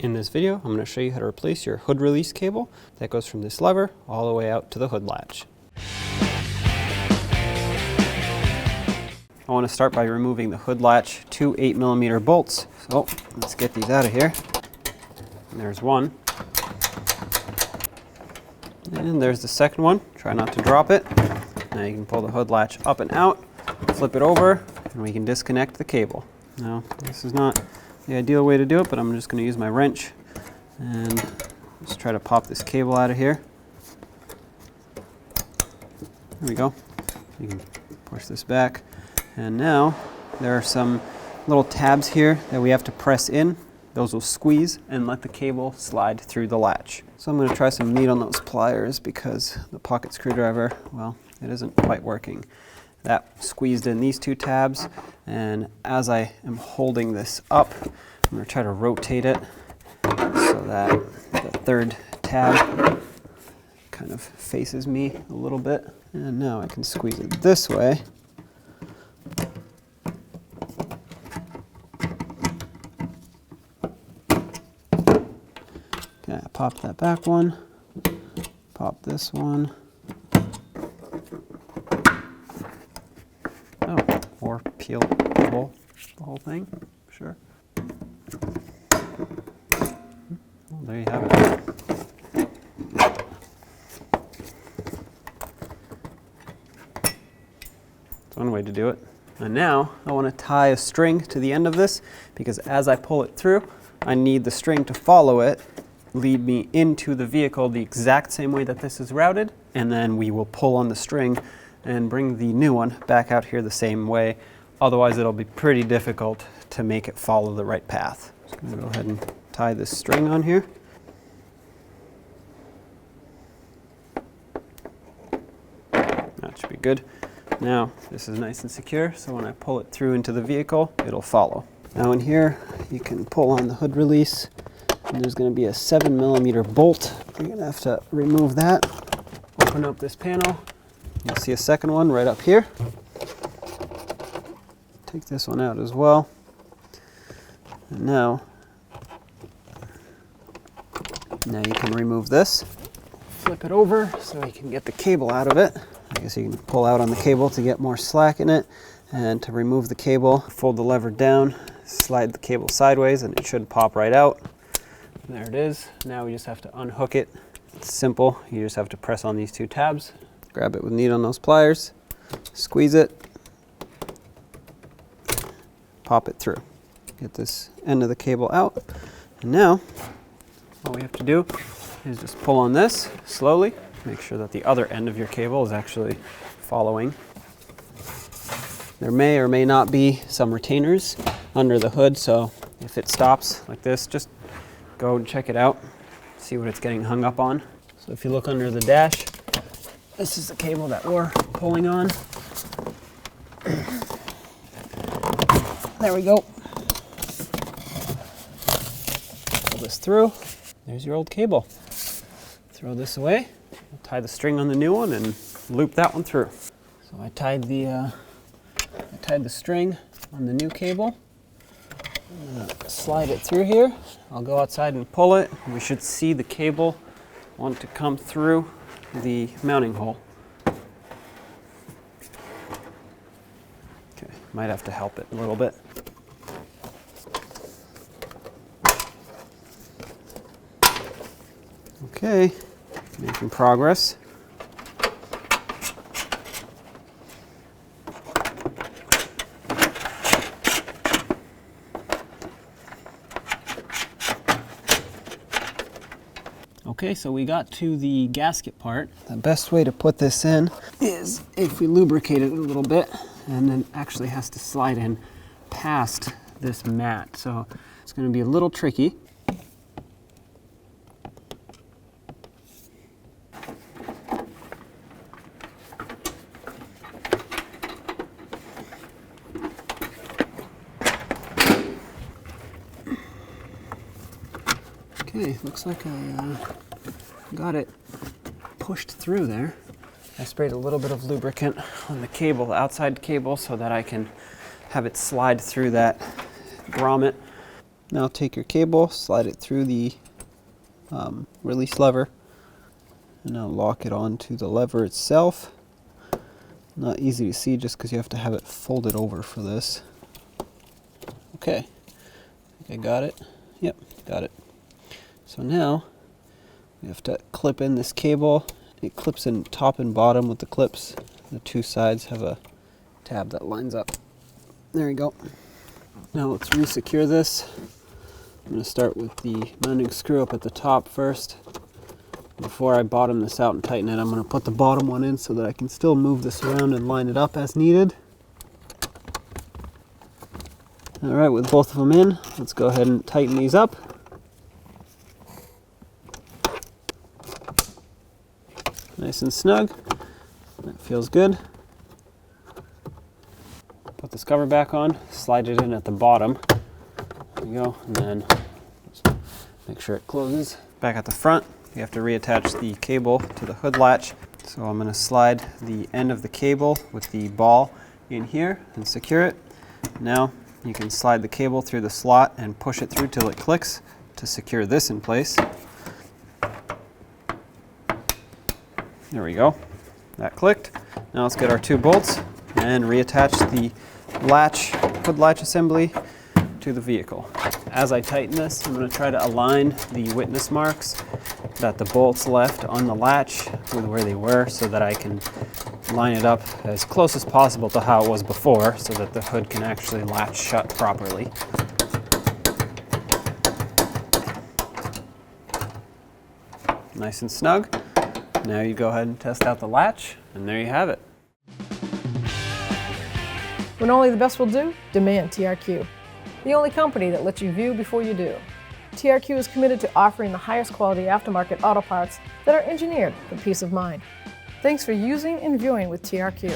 In this video, I'm going to show you how to replace your hood release cable that goes from this lever all the way out to the hood latch. I want to start by removing the hood latch 2 8mm bolts. So let's get these out of here. And there's one. And there's the second one. Try not to drop it. Now you can pull the hood latch up and out, flip it over, and we can disconnect the cable. Now, this is not the ideal way to do it, but I'm just going to use my wrench and just try to pop this cable out of here. There we go. You can push this back. And now there are some little tabs here that we have to press in. Those will squeeze and let the cable slide through the latch. So I'm going to try some meat on those pliers because the pocket screwdriver, well, it isn't quite working. That squeezed in these two tabs, and as I am holding this up, I'm going to try to rotate it so that the third tab kind of faces me a little bit. And now I can squeeze it this way. Okay, I popped that back one, pop this one. Oh, or peel the whole thing, sure. Well, there you have it. That's one way to do it. And now I want to tie a string to the end of this because as I pull it through, I need the string to follow it, lead me into the vehicle the exact same way that this is routed, and then we will pull on the string and bring the new one back out here the same way. Otherwise, it'll be pretty difficult to make it follow the right path. Just going to go ahead and tie this string on here. That should be good. Now, this is nice and secure, so when I pull it through into the vehicle, it'll follow. Now in here, you can pull on the hood release, and there's going to be a 7mm bolt. You're going to have to remove that. Open up this panel. You'll see a second one right up here. Take this one out as well. And now you can remove this. Flip it over so you can get the cable out of it. I guess you can pull out on the cable to get more slack in it. And to remove the cable, fold the lever down, slide the cable sideways, and it should pop right out. There it is. Now we just have to unhook it. It's simple. You just have to press on these two tabs. Grab it with neat on those pliers, squeeze it, pop it through. Get this end of the cable out. And now, all we have to do is just pull on this slowly. Make sure that the other end of your cable is actually following. There may or may not be some retainers under the hood, so if it stops like this, just go and check it out, see what it's getting hung up on. So if you look under the dash, this is the cable that we're pulling on. There we go. Pull this through. There's your old cable. Throw this away. Tie the string on the new one and loop that one through. So I tied the string on the new cable. I'm gonna slide it through here. I'll go outside and pull it. We should see the cable want to come through the mounting hole. Okay, might have to help it a little bit. Okay, making progress. Okay, so we got to the gasket part. The best way to put this in is if we lubricate it a little bit, and then actually has to slide in past this mat. So it's going to be a little tricky. Okay, looks like I got it pushed through there. I sprayed a little bit of lubricant on the cable, the outside cable, so that I can have it slide through that grommet. Now take your cable, slide it through the release lever, and now lock it onto the lever itself. Not easy to see just because you have to have it folded over for this. Okay, I think I got it. Yep, got it. So now we have to clip in this cable. It clips in top and bottom with the clips. The two sides have a tab that lines up. There you go. Now let's re-secure this. I'm going to start with the mounting screw up at the top first. Before I bottom this out and tighten it, I'm going to put the bottom one in so that I can still move this around and line it up as needed. Alright, with both of them in, let's go ahead and tighten these up. Nice and snug. That feels good. Put this cover back on, slide it in at the bottom. There we go, and then just make sure it closes. Back at the front, you have to reattach the cable to the hood latch. So I'm going to slide the end of the cable with the ball in here and secure it. Now you can slide the cable through the slot and push it through till it clicks to secure this in place. There we go. That clicked. Now let's get our two bolts and reattach the hood latch assembly to the vehicle. As I tighten this, I'm going to try to align the witness marks that the bolts left on the latch with where they were so that I can line it up as close as possible to how it was before so that the hood can actually latch shut properly. Nice and snug. Now you go ahead and test out the latch, and there you have it. When only the best will do, demand TRQ. The only company that lets you view before you do. TRQ is committed to offering the highest quality aftermarket auto parts that are engineered for peace of mind. Thanks for using and viewing with TRQ.